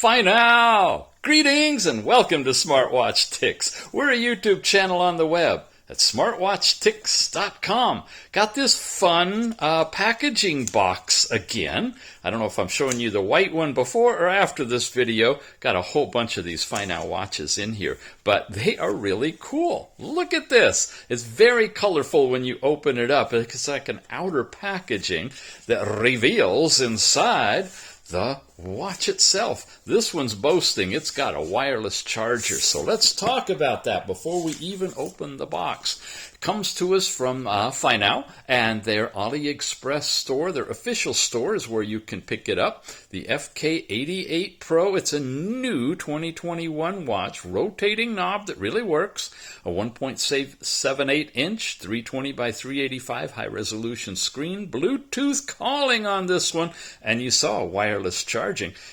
FINOW! Greetings and welcome to Smartwatch Ticks. We're a YouTube channel on the web at smartwatchticks.com. Got this fun packaging box again. I don't know if I'm showing you the white one before or after this video. Got a whole bunch of these FINOW watches in here, but they are really cool. Look at this. It's very colorful when you open it up. It's like an outer packaging that reveals inside the watch itself. This one's boasting it's got a wireless charger. So let's talk about that before we even open the box. It comes to us from FINOW and their AliExpress store. Their official store is where you can pick it up. The FK88 PRO. It's a new 2021 watch. Rotating knob that really works. A 1.78 inch 320 by 385 high resolution screen. Bluetooth calling on this one. And you saw wireless charging.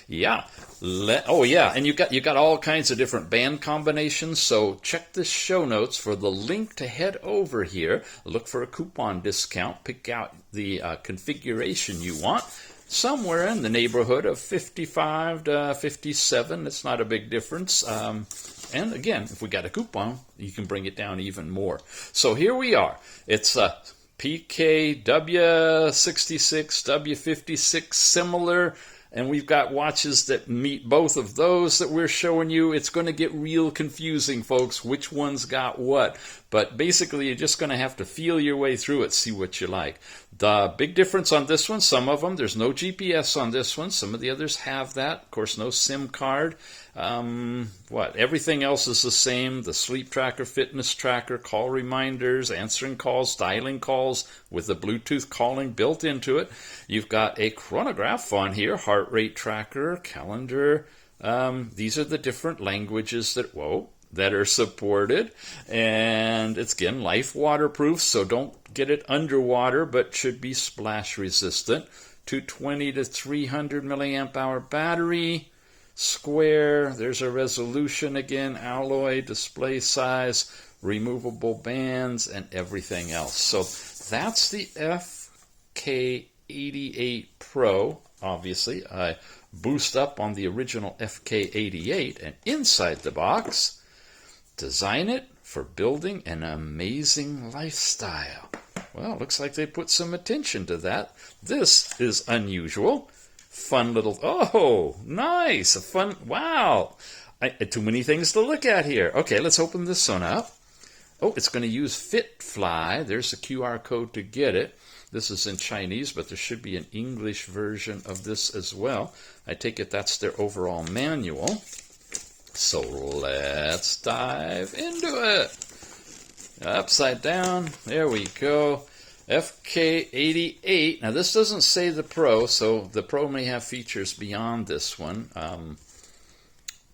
Yeah. And you got all kinds of different band combinations, so check the show notes for the link to head over here. Look for a coupon discount, pick out the configuration you want. Somewhere in the neighborhood of 55 to 57. It's not a big difference. And again, if we got a coupon, you can bring it down even more. So here we are. It's PKW66, W56, similar. And we've got watches that meet both of those that we're showing you. It's going to get real confusing, folks, which one's got what. But basically, you're just going to have to feel your way through it, see what you like. The big difference on this one, some of them, there's no GPS on this one. Some of the others have that. Of course, no SIM card. Everything else is the same. The sleep tracker, fitness tracker, call reminders, answering calls, dialing calls with the Bluetooth calling built into it. You've got a chronograph on here, heart rate tracker, calendar. These are the different languages that are supported. And it's, again, life waterproof, so don't get it underwater, but should be splash resistant. 220 to 300 milliamp hour battery. Square, there's a resolution again, alloy, display size, removable bands, and everything else. So that's the FK88 PRO. Obviously, I boost up on the original FK88, and inside the box, design it for building an amazing lifestyle. Well, looks like they put some attention to that. This is unusual. Fun little, nice, a fun, wow. Too many things to look at here. Okay, let's open this one up. Oh, it's going to use FitFly. There's the QR code to get it. This is in Chinese, but there should be an English version of this as well. I take it that's their overall manual. So let's dive into it. Upside down, there we go. FK88. Now this doesn't say the Pro, so the Pro may have features beyond this one.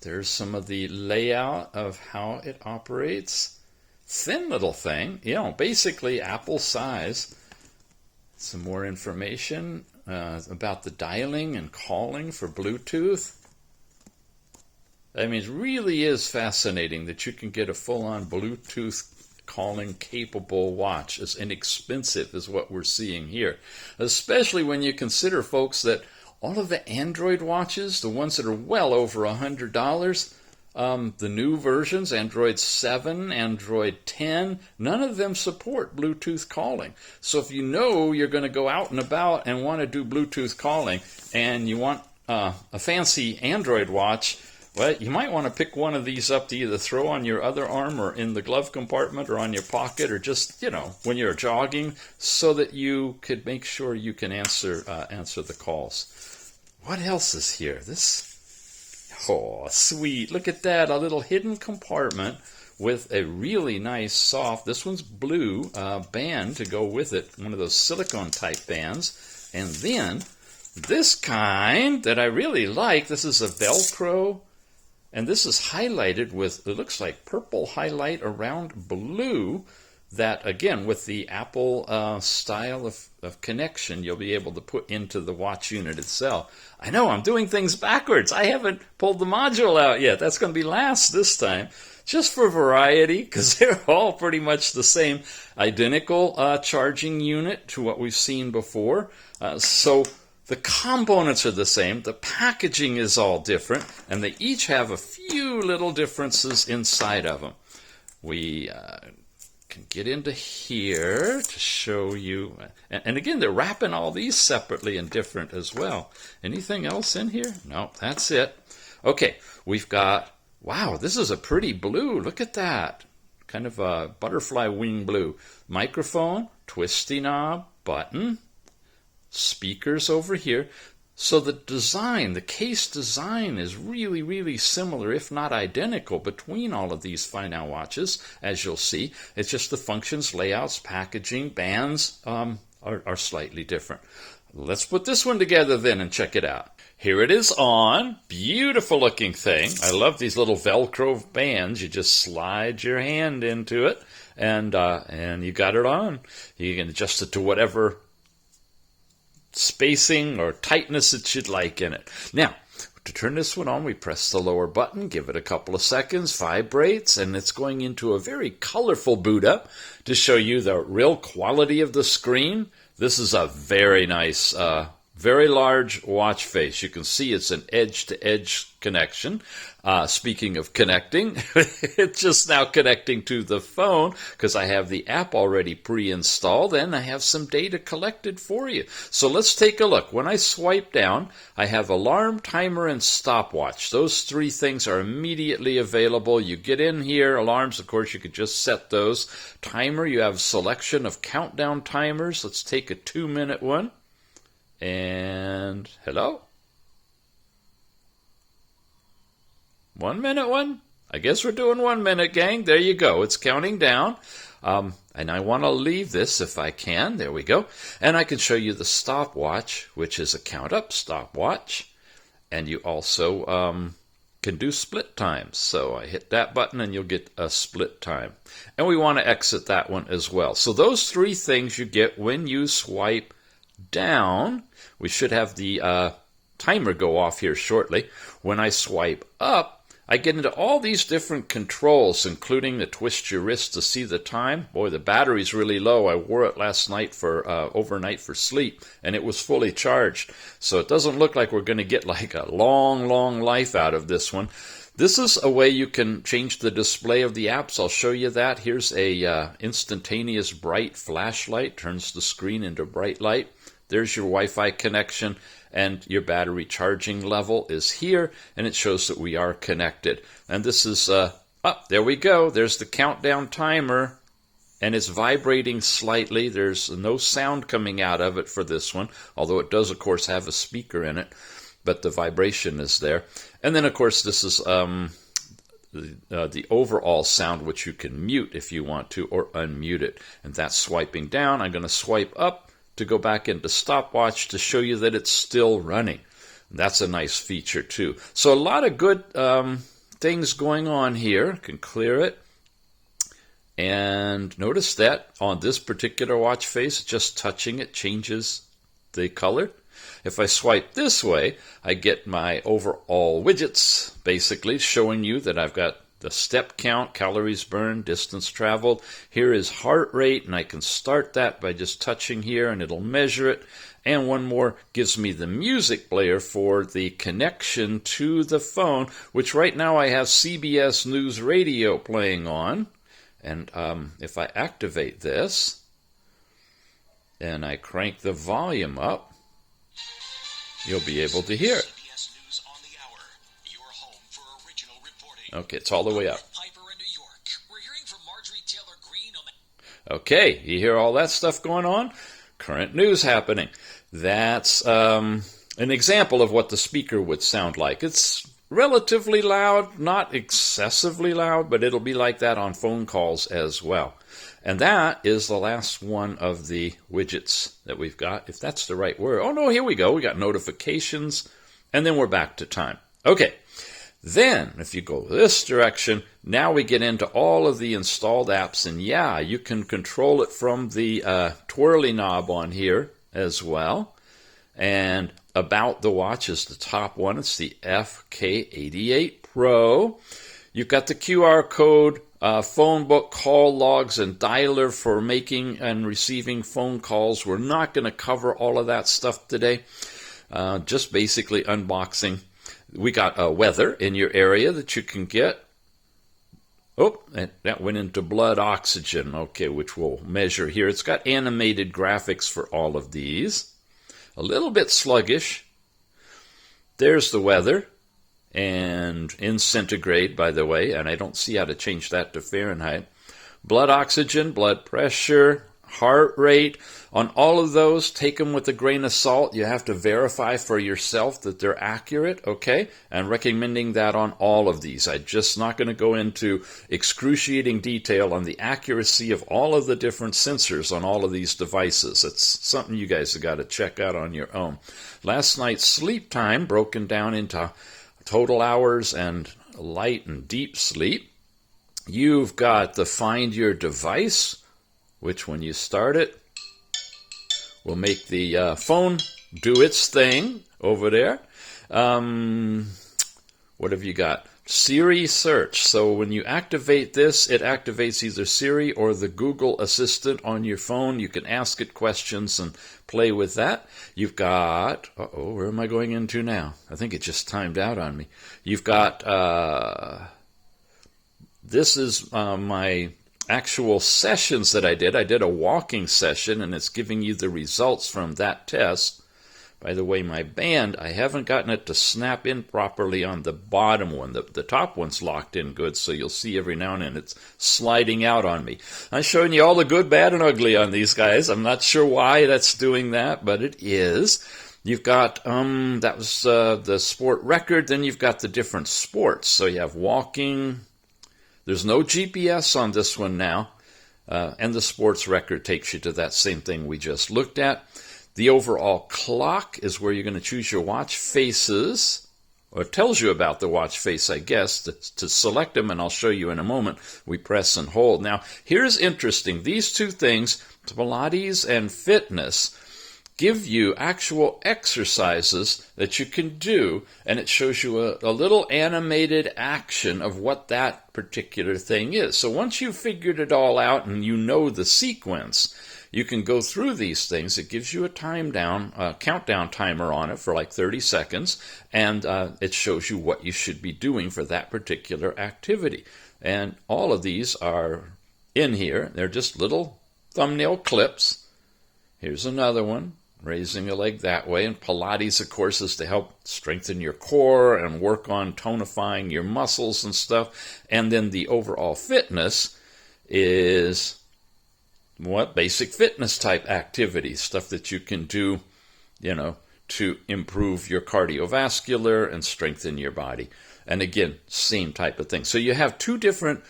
There's some of the layout of how it operates. Thin little thing, basically Apple size. Some more information about the dialing and calling for Bluetooth. I mean, it really is fascinating that you can get a full-on Bluetooth calling capable watch as inexpensive as what we're seeing here, especially when you consider, folks, that all of the Android watches, the ones that are well over $100, the new versions, Android 7, Android 10, none of them support Bluetooth calling. So if you know you're going to go out and about and want to do Bluetooth calling and you want a fancy Android watch, well, you might want to pick one of these up to either throw on your other arm or in the glove compartment or on your pocket or just, when you're jogging so that you could make sure you can answer the calls. What else is here? Sweet. Look at that. A little hidden compartment with a really nice soft, this one's blue, band to go with it. One of those silicone type bands. And then this kind that I really like, this is a Velcro. And this is highlighted with, it looks like purple highlight around blue that, again, with the Apple style of connection, you'll be able to put into the watch unit itself. I know, I'm doing things backwards. I haven't pulled the module out yet. That's going to be last this time. Just for variety, because they're all pretty much the same, identical charging unit to what we've seen before. So The components are the same, the packaging is all different, and they each have a few little differences inside of them. We can get into here to show you, and again, they're wrapping all these separately and different as well. Anything else in here? No, that's it. Okay, we've got, wow, this is a pretty blue, look at that. Kind of a butterfly wing blue. Microphone, twisty knob, button, speakers over here. So the design, the case design is really, really similar, if not identical, between all of these FINOW watches, as you'll see. It's just the functions, layouts, packaging, bands are slightly different. Let's put this one together then and check it out. Here it is on. Beautiful looking thing. I love these little Velcro bands. You just slide your hand into it and you got it on. You can adjust it to whatever spacing or tightness that you'd like in it. Now, to turn this one on, we press the lower button, give it a couple of seconds, vibrates, and it's going into a very colorful boot up to show you the real quality of the screen. This is a very nice, very large watch face. You can see it's an edge-to-edge connection. Speaking of connecting, it's just now connecting to the phone because I have the app already pre-installed and I have some data collected for you. So let's take a look. When I swipe down, I have alarm, timer, and stopwatch. Those three things are immediately available. You get in here, alarms, of course, you could just set those. Timer, you have a selection of countdown timers. Let's take a 2-minute one. And hello? 1 minute one? I guess we're doing 1 minute, gang. There you go. It's counting down. And I want to leave this if I can. There we go. And I can show you the stopwatch, which is a count up stopwatch. And you also can do split times. So I hit that button and you'll get a split time. And we want to exit that one as well. So those three things you get when you swipe down. We should have the timer go off here shortly. When I swipe up, I get into all these different controls, including the twist your wrist to see the time. Boy, the battery's really low. I wore it last night for overnight for sleep, and it was fully charged. So it doesn't look like we're going to get like a long, long life out of this one. This is a way you can change the display of the apps. I'll show you that. Here's a instantaneous bright flashlight. Turns the screen into bright light. There's your Wi-Fi connection, and your battery charging level is here, and it shows that we are connected. And this is, there we go. There's the countdown timer, and it's vibrating slightly. There's no sound coming out of it for this one, although it does, of course, have a speaker in it, but the vibration is there. And then, of course, this is the overall sound, which you can mute if you want to, or unmute it. And that's swiping down. I'm going to swipe up to go back into stopwatch to show you that it's still running. That's a nice feature too. So a lot of good things going on here. Can clear it. And notice that on this particular watch face, just touching it changes the color. If I swipe this way, I get my overall widgets, basically showing you that I've got the step count, calories burned, distance traveled. Here is heart rate, and I can start that by just touching here, and it'll measure it. And one more gives me the music player for the connection to the phone, which right now I have CBS News Radio playing on. And if I activate this, and I crank the volume up, you'll be able to hear it. Okay, it's all the way up. Okay, you hear all that stuff going on? Current news happening. That's an example of what the speaker would sound like. It's relatively loud, not excessively loud, but it'll be like that on phone calls as well. And that is the last one of the widgets that we've got, if that's the right word. Oh, no, here we go. We got notifications, and then we're back to time. Okay. Then, if you go this direction, now we get into all of the installed apps, and yeah, you can control it from the twirly knob on here as well. And about the watch is the top one. It's the FK88 PRO. You've got the QR code, phone book, call logs, and dialer for making and receiving phone calls. We're not going to cover all of that stuff today. Just basically unboxing. We got weather in your area that you can get. Oh, that went into blood oxygen, okay, which we'll measure here. It's got animated graphics for all of these. A little bit sluggish. There's the weather, and in centigrade, by the way, and I don't see how to change that to Fahrenheit. Blood oxygen, blood pressure, heart rate. On all of those, take them with a grain of salt. You have to verify for yourself that they're accurate, okay? And recommending that on all of these. I'm just not going to go into excruciating detail on the accuracy of all of the different sensors on all of these devices. It's something you guys have got to check out on your own. Last night's sleep time broken down into total hours and light and deep sleep. You've got the Find Your Device, which when you start it, will make the phone do its thing over there. What have you got? Siri search. So when you activate this, it activates either Siri or the Google Assistant on your phone. You can ask it questions and play with that. You've got, where am I going into now? I think it just timed out on me. You've got, this is my actual sessions that I did. I did a walking session, and it's giving you the results from that test. By the way, my band, I haven't gotten it to snap in properly on the bottom one. The top one's locked in good, so you'll see every now and then it's sliding out on me. I'm showing you all the good, bad, and ugly on these guys. I'm not sure why that's doing that, but it is. You've got, that was the sport record. Then you've got the different sports. So you have walking. There's no GPS on this one now, and the sports record takes you to that same thing we just looked at. The overall clock is where you're going to choose your watch faces, or it tells you about the watch face, I guess, to select them, and I'll show you in a moment. We press and hold. Now, here's interesting. These two things, Pilates and fitness, give you actual exercises that you can do, and it shows you a little animated action of what that particular thing is. So once you've figured it all out and you know the sequence, you can go through these things. It gives you a countdown timer on it for like 30 seconds, and it shows you what you should be doing for that particular activity. And all of these are in here. They're just little thumbnail clips. Here's another one. Raising a leg that way. And Pilates, of course, is to help strengthen your core and work on tonifying your muscles and stuff. And then the overall fitness is basic fitness type activities, stuff that you can do, to improve your cardiovascular and strengthen your body. And again, same type of thing. So you have two different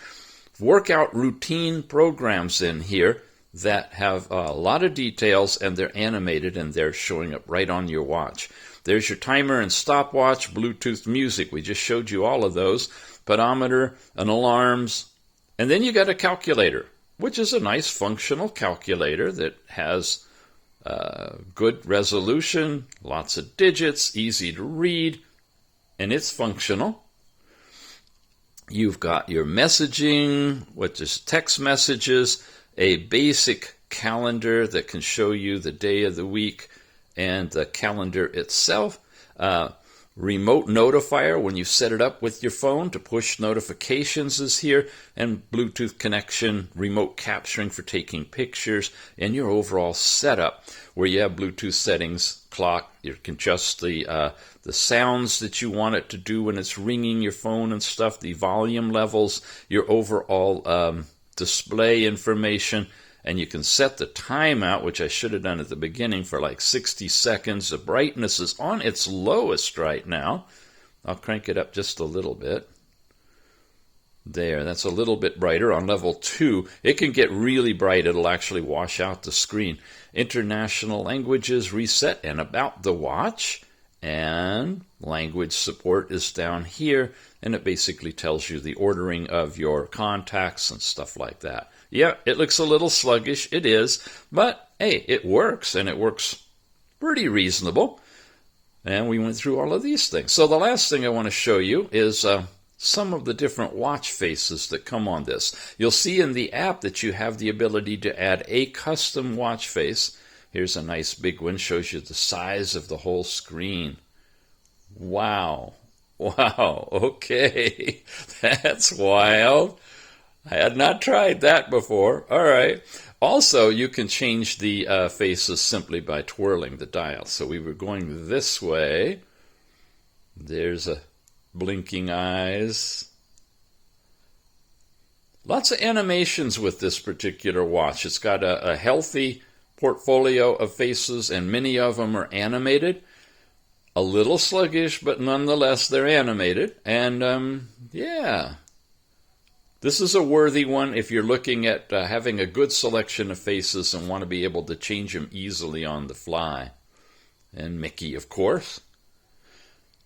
workout routine programs in here that have a lot of details, and they're animated, and they're showing up right on your watch. There's your timer and stopwatch, Bluetooth music. We just showed you all of those. Pedometer and alarms. And then you got a calculator, which is a nice functional calculator that has good resolution, lots of digits, easy to read, and it's functional. You've got your messaging, which is text messages, a basic calendar that can show you the day of the week and the calendar itself. Remote notifier when you set it up with your phone to push notifications is here, and Bluetooth connection, remote capturing for taking pictures, and your overall setup where you have Bluetooth settings, clock. You can adjust the sounds that you want it to do when it's ringing your phone and stuff, the volume levels, your overall display information, and you can set the timeout, which I should have done at the beginning, for like 60 seconds. The brightness is on its lowest right now. I'll crank it up just a little bit. There, that's a little bit brighter. On level 2, it can get really bright. It'll actually wash out the screen. International languages reset and about the watch. And language support is down here, and it basically tells you the ordering of your contacts and stuff like that. Yeah, it looks a little sluggish. It is, but hey, it works, and it works pretty reasonable. And we went through all of these things. So the last thing I want to show you is some of the different watch faces that come on this. You'll see in the app that you have the ability to add a custom watch face Here's a nice big one, shows you the size of the whole screen. Wow. Wow, okay. That's wild. I had not tried that before. All right. Also, you can change the faces simply by twirling the dial. So we were going this way. There's a blinking eyes. Lots of animations with this particular watch. It's got a healthy portfolio of faces, and many of them are animated. A little sluggish, but nonetheless they're animated. And yeah, this is a worthy one if you're looking at having a good selection of faces and want to be able to change them easily on the fly. And Mickey, of course.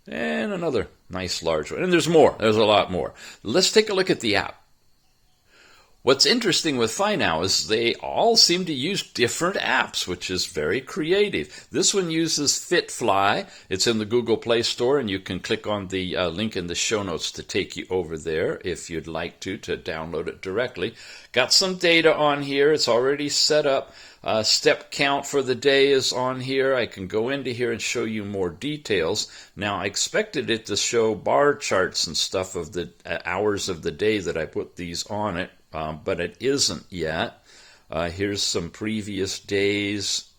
And another nice large one. And there's more. There's a lot more. Let's take a look at the app. What's interesting with FINOW is they all seem to use different apps, which is very creative. This one uses FitFly. It's in the Google Play Store, and you can click on the link in the show notes to take you over there if you'd like to download it directly. Got some data on here. It's already set up. Step count for the day is on here. I can go into here and show you more details. Now, I expected it to show bar charts and stuff of the hours of the day that I put these on it. But it isn't yet. Here's some previous days,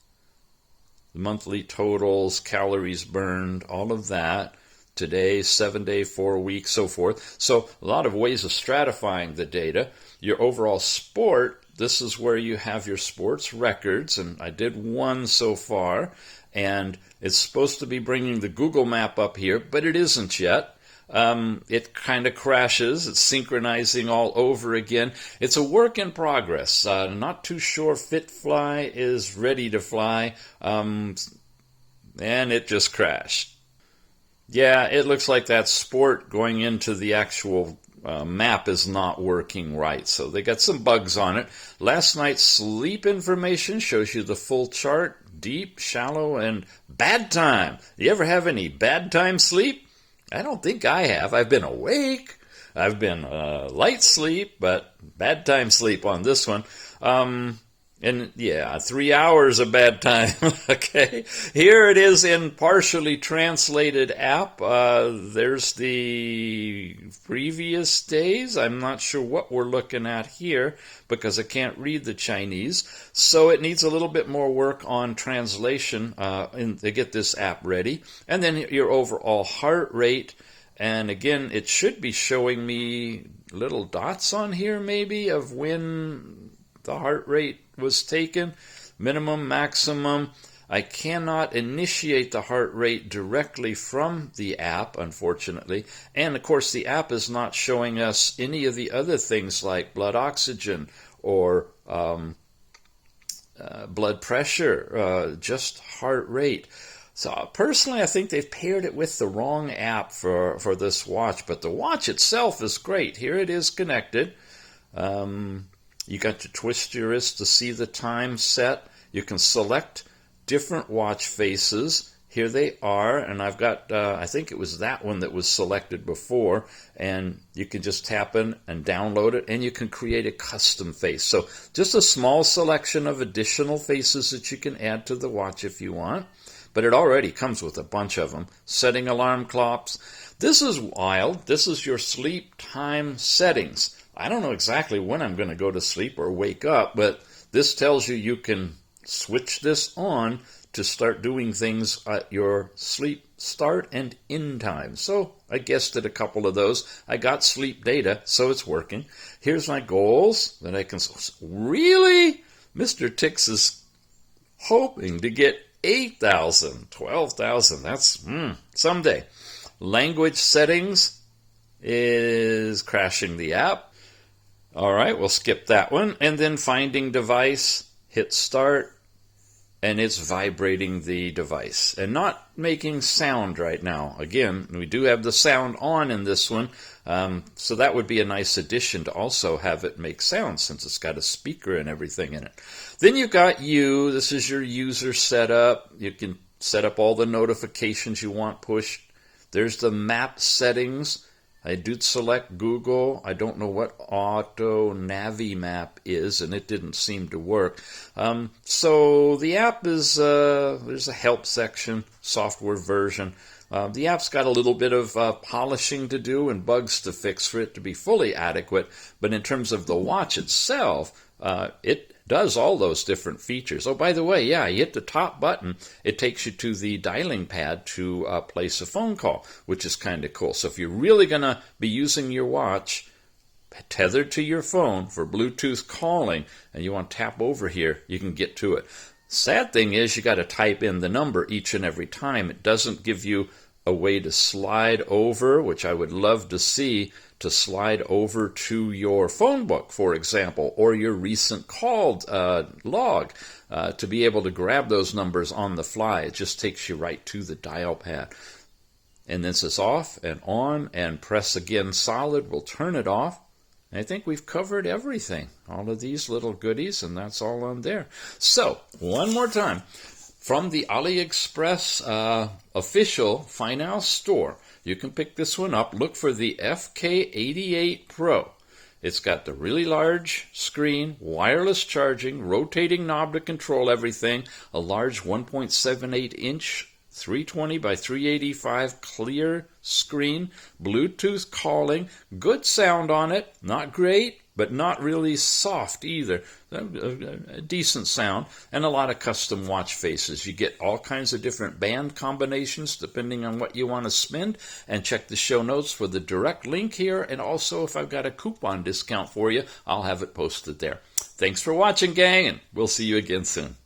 monthly totals, calories burned, all of that. Today, 7 day, 4 weeks, so forth. So a lot of ways of stratifying the data. Your overall sport, this is where you have your sports records, and I did one so far. And it's supposed to be bringing the Google map up here, but it isn't yet. It kind of crashes. It's synchronizing all over again. It's a work in progress. Not too sure FitFly is ready to fly, and it just crashed. Yeah, it looks like that sport going into the actual map is not working right. So they got some bugs on it. Last night's sleep information shows you the full chart, deep, shallow, and bad time. You ever have any bad time sleep? I don't think I have. I've been awake. I've been light sleep, but bad time sleep on this one. And yeah, 3 hours of bad time. Okay. Here it is in partially translated app. There's the previous days. I'm not sure what we're looking at here because I can't read the Chinese. So it needs a little bit more work on translation to get this app ready. And then your overall heart rate. And again, it should be showing me little dots on here maybe of when the heart rate was taken, minimum, maximum. I cannot initiate the heart rate directly from the app, unfortunately. And of course, the app is not showing us any of the other things like blood oxygen or blood pressure, just heart rate. So personally, I think they've paired it with the wrong app for this watch, but the watch itself is great. Here it is connected. You got to twist your wrist to see the time set. You can select different watch faces. Here they are, and I've got, I think it was that one that was selected before, and you can just tap in and download it, and you can create a custom face. So just a small selection of additional faces that you can add to the watch if you want, but it already comes with a bunch of them. Setting alarm clocks. This is wild. This is your sleep time settings. I don't know exactly when I'm going to go to sleep or wake up, but this tells you you can switch this on to start doing things at your sleep start and end time. So I guessed at a couple of those. I got sleep data, so it's working. Here's my goals that I can... Really? Mr. Tix is hoping to get 8,000, 12,000. That's someday. Language settings is crashing the app. All right, we'll skip that one. And then finding device, hit start, and it's vibrating the device and not making sound right now. Again, we do have the sound on in this one, so that would be a nice addition to also have it make sound since it's got a speaker and everything in it. Then you've got this is your user setup. You can set up all the notifications you want pushed. There's the map settings. I did select Google. I don't know what Auto Navi Map is, and it didn't seem to work. So the app is, there's a help section, software version. The app's got a little bit of polishing to do and bugs to fix for it to be fully adequate, but in terms of the watch itself, it does all those different features. Oh, by the way, yeah, you hit the top button, it takes you to the dialing pad to place a phone call, which is kind of cool. So if you're really going to be using your watch tethered to your phone for Bluetooth calling, and you want to tap over here, you can get to it. Sad thing is you got to type in the number each and every time. It doesn't give you a way to slide over, which I would love to see, to slide over to your phone book, for example, or your recent called log, to be able to grab those numbers on the fly. It just takes you right to the dial pad. And this is off and on, and press again solid will turn it off. I think we've covered everything, all of these little goodies, and that's all on there. So, one more time, from the AliExpress official FINOW store, you can pick this one up. Look for the FK88 PRO. It's got the really large screen, wireless charging, rotating knob to control everything, a large 1.78-inch 320 by 385 clear screen, Bluetooth calling, good sound on it, not great, but not really soft either. A decent sound, and a lot of custom watch faces. You get all kinds of different band combinations depending on what you want to spend, and check the show notes for the direct link here, and also if I've got a coupon discount for you, I'll have it posted there. Thanks for watching, gang, and we'll see you again soon.